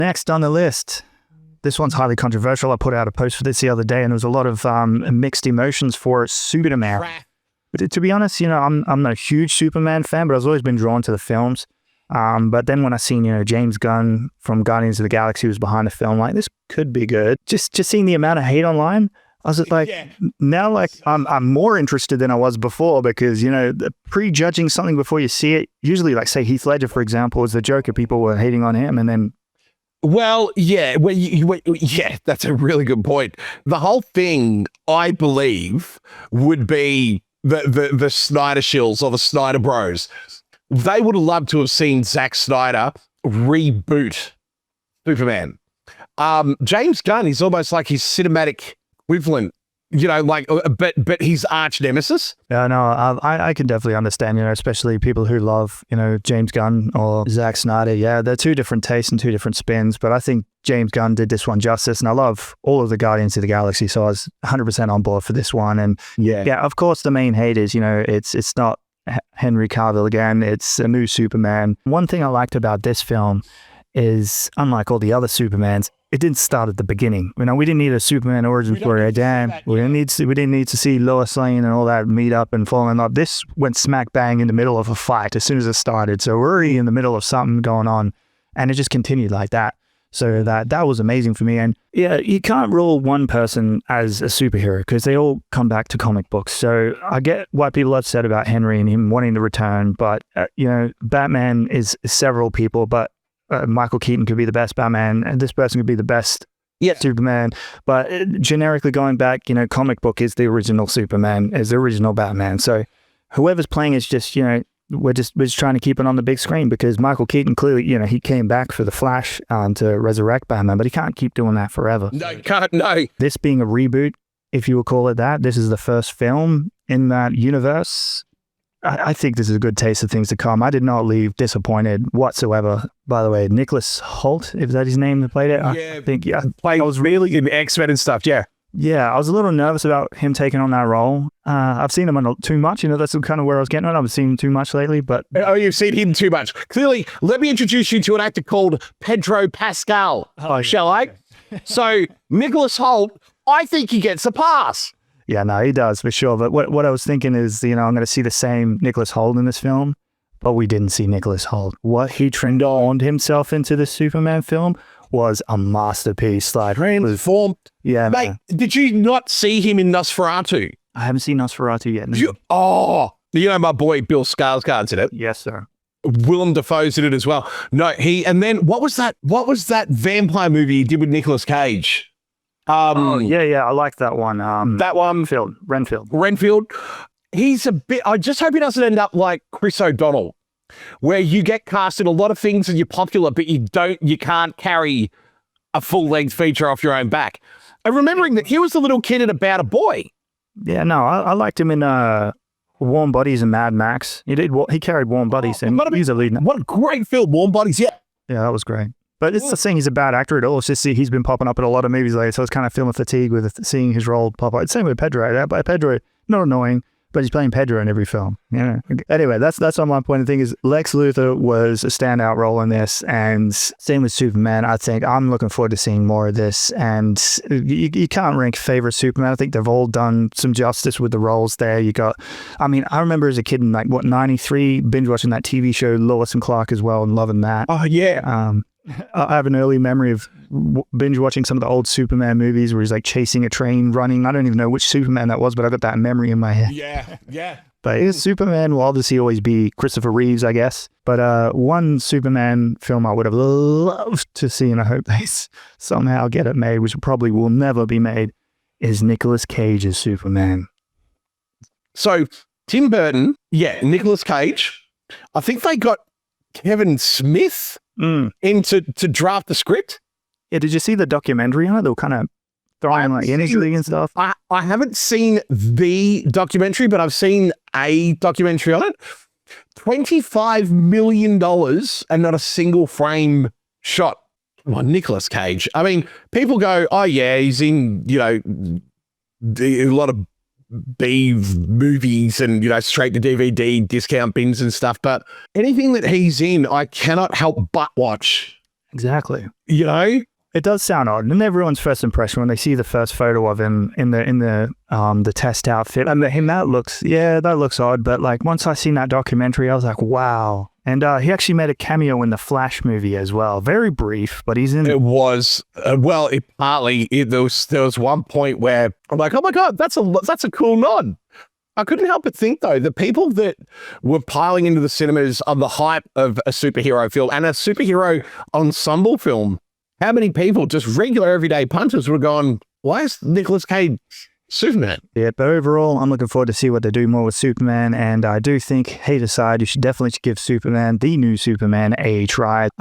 Next on the list, this one's highly controversial. I put out a post for this the other day, and there was a lot of mixed emotions for Superman. But to be honest, I'm not a huge Superman fan, but I've always been drawn to the films. But then when I seen, James Gunn from Guardians of the Galaxy was behind the film, like, this could be good. Just seeing the amount of hate online, I was just like, now, like, I'm more interested than I was before, because, prejudging something before you see it, usually, like, say Heath Ledger, for example, was the Joker. People were hating on him, and then... Well, yeah, that's a really good point. The whole thing, I believe, would be the Snyder shills or the Snyder bros. They would have loved to have seen Zack Snyder reboot Superman. James Gunn is almost like his cinematic equivalent, but his arch nemesis. Yeah, no, I can definitely understand, especially people who love, James Gunn or Zack Snyder. Yeah, they're two different tastes and two different spins, but I think James Gunn did this one justice, and I love all of the Guardians of the Galaxy, so I was 100% on board for this one. And yeah, of course, the main hate is, it's not Henry Cavill again, it's a new Superman. One thing I liked about this film is, unlike all the other Supermans, it didn't start at the beginning. We didn't need a Superman origin story again. We didn't need to see Lois Lane and all that meet up and fall in love. This went smack bang in the middle of a fight as soon as it started. So we're already in the middle of something going on, and it just continued like that. So that was amazing for me. And yeah, you can't rule one person as a superhero because they all come back to comic books. So I get why people are upset about Henry and him wanting to return, but Batman is several people, but Michael Keaton could be the best Batman, and this person could be the best Superman. But generically going back, comic book is the original Superman, is the original Batman. So whoever's playing is just, we're just trying to keep it on the big screen, because Michael Keaton clearly, he came back for The Flash to resurrect Batman, but he can't keep doing that forever. No, can't, no. This being a reboot, if you will call it that, this is the first film in that universe. I think this is a good taste of things to come. I did not leave disappointed whatsoever. By the way, Nicholas Hoult, if that's his name that played it? Yeah, I think, I was really in X-Men and stuff, yeah. Yeah, I was a little nervous about him taking on that role. I've seen him on too much, that's kind of where I was getting at. I've seen him too much lately, but... Oh, you've seen him too much. Clearly, let me introduce you to an actor called Pedro Pascal, shall I? So, Nicholas Hoult, I think he gets a pass. Yeah, no, he does for sure. But what I was thinking is, I'm going to see the same Nicholas Hoult in this film, but we didn't see Nicholas Hoult. What he transformed himself into the Superman film was a masterpiece. Like, transformed. Yeah, mate. Man. Did you not see him in Nosferatu? I haven't seen Nosferatu yet. No. My boy Bill Skarsgård's in it. Yes, sir. Willem Dafoe's in it as well. No, and then what was that vampire movie he did with Nicolas Cage? I like that one. That one, Renfield. He's a bit. I just hope he doesn't end up like Chris O'Donnell, where you get cast in a lot of things and you're popular, but you can't carry a full-length feature off your own back. And remembering that he was the little kid in About a Boy. Yeah, no, I liked him in Warm Bodies and Mad Max. He carried Warm Bodies, and he's a lead. What a great film, Warm Bodies. Yeah, that was great. But it's not saying he's a bad actor at all. It's just he's been popping up in a lot of movies lately, so it's kind of feeling fatigue with seeing his role pop up. Same with Pedro. But Pedro, not annoying, but he's playing Pedro in every film. Anyway, that's on my point. The thing is, Lex Luthor was a standout role in this, and same with Superman. I think I'm looking forward to seeing more of this. And you can't rank favorite Superman. I think they've all done some justice with the roles there. I remember as a kid in 93, binge watching that TV show Lois and Clark as well, and loving that. Oh yeah. I have an early memory of binge watching some of the old Superman movies where he's like chasing a train, running. I don't even know which Superman that was, but I got that memory in my head. Yeah. But Superman will obviously always be Christopher Reeves, I guess. But one Superman film I would have loved to see, and I hope they somehow get it made, which probably will never be made, is Nicolas Cage's Superman. So Tim Burton, Nicolas Cage. I think they got Kevin Smith in to draft the script. Yeah, did you see the documentary on it? They were kind of throwing anything and stuff. I haven't seen the documentary, but I've seen a documentary on it. $25 million and not a single frame shot. Well, Nicolas Cage. I mean, people go, oh yeah, he's in, a lot of B movies and, straight to DVD discount bins and stuff. But anything that he's in, I cannot help but watch Exactly. You know? It does sound odd, and everyone's first impression when they see the first photo of him in the test outfit, and that looks odd. But like once I seen that documentary, I was like, wow. And he actually made a cameo in the Flash movie as well. Very brief, but he's in. It was there was one point where I'm like, oh my god, that's a cool nod. I couldn't help but think though, the people that were piling into the cinemas on the hype of a superhero film and a superhero ensemble film. How many people, just regular everyday punters, were going, why is Nicolas Cage Superman? Yeah, but overall, I'm looking forward to see what they do more with Superman, and I do think, hate aside, you should definitely give Superman, the new Superman, a try.